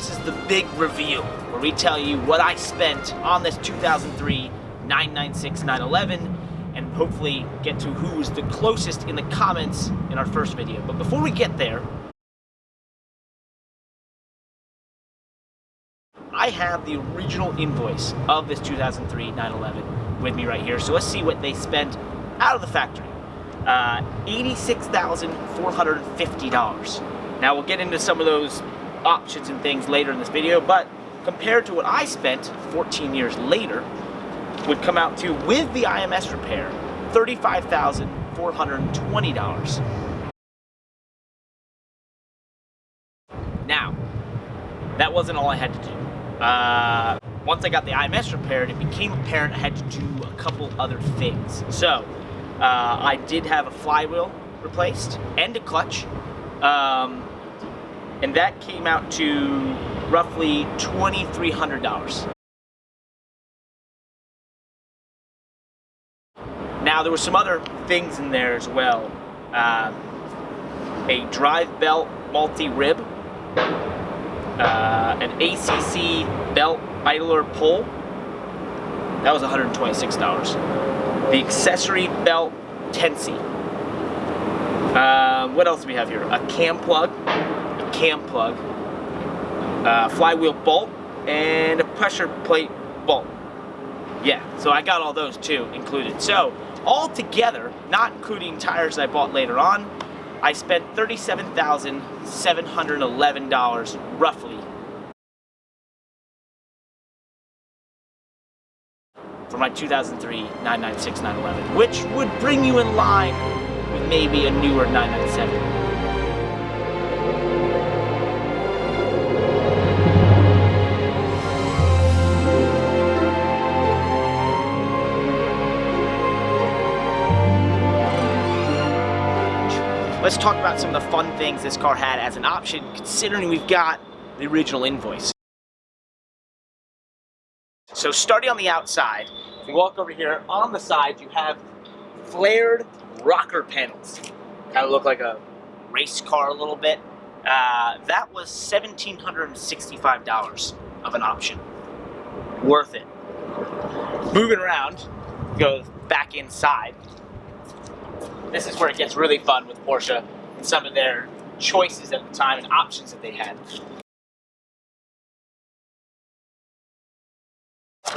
this is the big reveal, where we tell you what I spent on this 2003 996 911, and hopefully get to who was the closest in the comments in our first video. But before we get there, I have the original invoice of this 2003 911 with me right here. So let's see what they spent out of the factory. $86,450. Now we'll get into some of those options and things later in this video, but compared to what I spent 14 years later, would come out to, with the IMS repair, $35,420. Now, that wasn't all I had to do. Once I got the IMS repaired, it became apparent I had to do a couple other things. So, I did have a flywheel replaced and a clutch, and that came out to roughly $2,300. Now, there were some other things in there as well. A drive belt multi-rib, an ACC belt idler pull, that was $126. The accessory belt tensi. What else do we have here? A cam plug, flywheel bolt, and a pressure plate bolt. Yeah, so I got all those too included. So, all together, not including tires I bought later on, I spent $37,711 roughly for my 2003 996 911, which would bring you in line with maybe a newer 997. Let's talk about some of the fun things this car had as an option, considering we've got the original invoice. So starting on the outside, if you walk over here, on the side you have flared rocker panels. Kind of look like a race car a little bit. That was $1,765 of an option. Worth it. Moving around, go back inside. This is where it gets really fun with Porsche and some of their choices at the time and options that they had.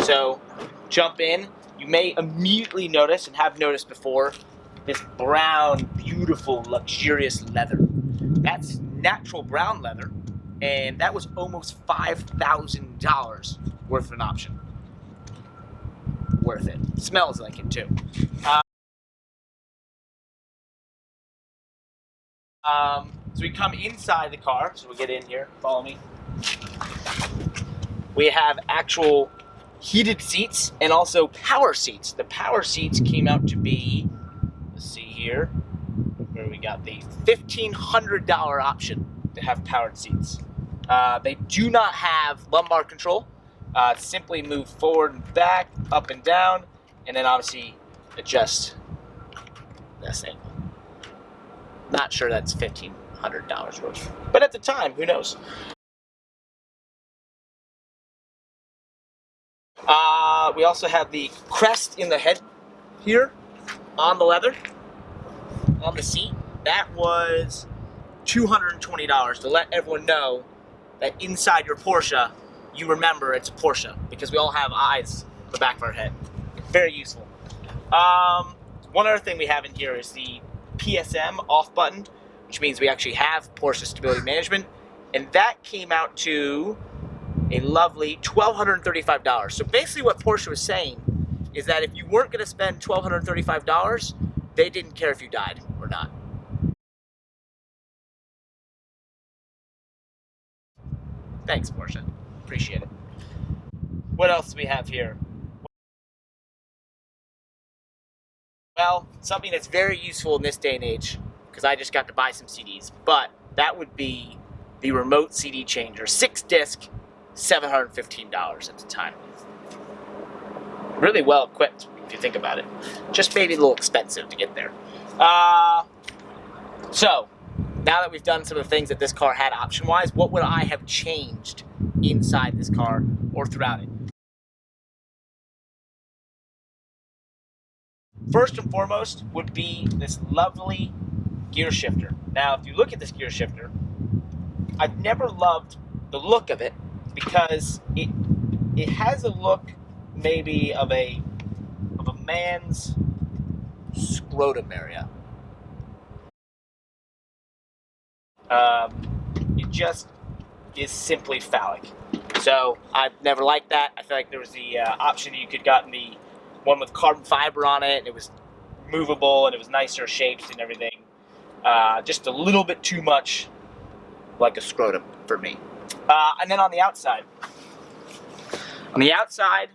So, jump in. You may immediately notice, and have noticed before, this brown, beautiful, luxurious leather. That's natural brown leather, and that was almost $5,000 worth of an option. Worth it. Smells like it too. So we come inside the car, so we get in here, follow me. We have actual heated seats and also power seats. The power seats came out to be, let's see here, where we got the $1,500 option to have powered seats. They do not have lumbar control. Simply move forward and back, up and down, and then obviously adjust this angle. Not sure that's $1,500 worth, but at the time, who knows? We also have the crest in the head here on the leather, on the seat. That was $220 to let everyone know that inside your Porsche, you remember it's a Porsche, because we all have eyes on the back of our head. Very useful. One other thing we have in here is the PSM off button, which means we actually have Porsche Stability Management, and that came out to a lovely $1,235. So basically what Porsche was saying is that if you weren't going to spend $1,235, they didn't care if you died or not. Thanks, Porsche. Appreciate it. What else do we have here? Well, something that's very useful in this day and age, because I just got to buy some CDs, but that would be the remote CD changer. 6-disc, $715 at the time. Really well equipped, if you think about it. Just maybe a little expensive to get there. So, now that we've done some of the things that this car had option-wise, what would I have changed inside this car or throughout it. First and foremost would be this lovely gear shifter. Now, if you look at this gear shifter, I've never loved the look of it because it has a look maybe of a man's scrotum area. It just is simply phallic. So I've never liked that. I feel like there was the option that you could gotten the one with carbon fiber on it, and it was movable and it was nicer shapes and everything. Just a little bit too much like a scrotum for me. And then on the outside, I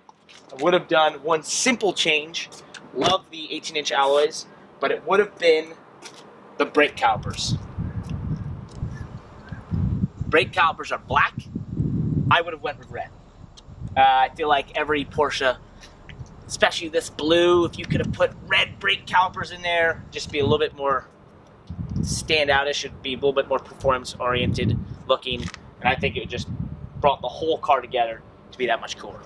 would have done one simple change. Love the 18-inch alloys, but it would have been the brake calipers. Brake calipers are black. I would have went with red. I feel like every Porsche, especially this blue, if you could have put red brake calipers in there, just be a little bit more standout-ish, it'd be a little bit more performance-oriented looking, and I think it just brought the whole car together to be that much cooler.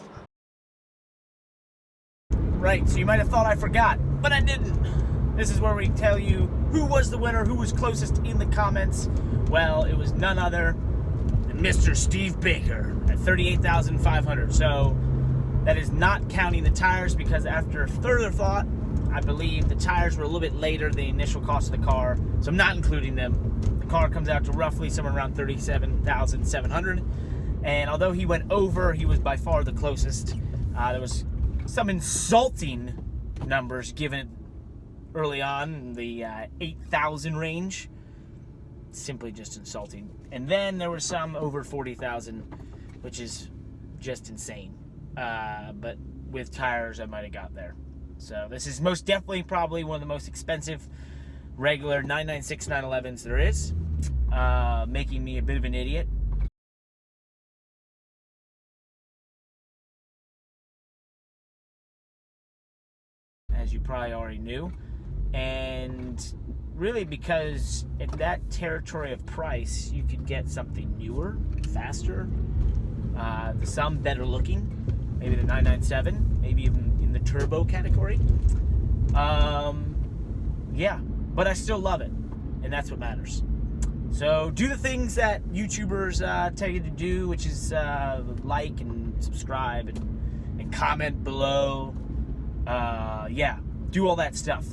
Right, so you might have thought I forgot, but I didn't. This is where we tell you who was the winner, who was closest in the comments. Well, it was none other than Mr. Steve Baker at $38,500. So that is not counting the tires, because after further thought, I believe the tires were a little bit later than the initial cost of the car, so I'm not including them. The car comes out to roughly somewhere around $37,700, and although he went over, he was by far the closest. There was some insulting numbers given early on in the 8,000 range. Simply just insulting. And then there were some over 40,000, which is just insane. But with tires, I might have got there. So this is most definitely probably one of the most expensive regular 996 911s there is, making me a bit of an idiot. As you probably already knew. And really, because in that territory of price, you could get something newer, faster, some better looking, maybe the 997, maybe even in the turbo category. Yeah, but I still love it, and that's what matters. So do the things that YouTubers tell you to do, which is like and subscribe and comment below. Yeah, do all that stuff.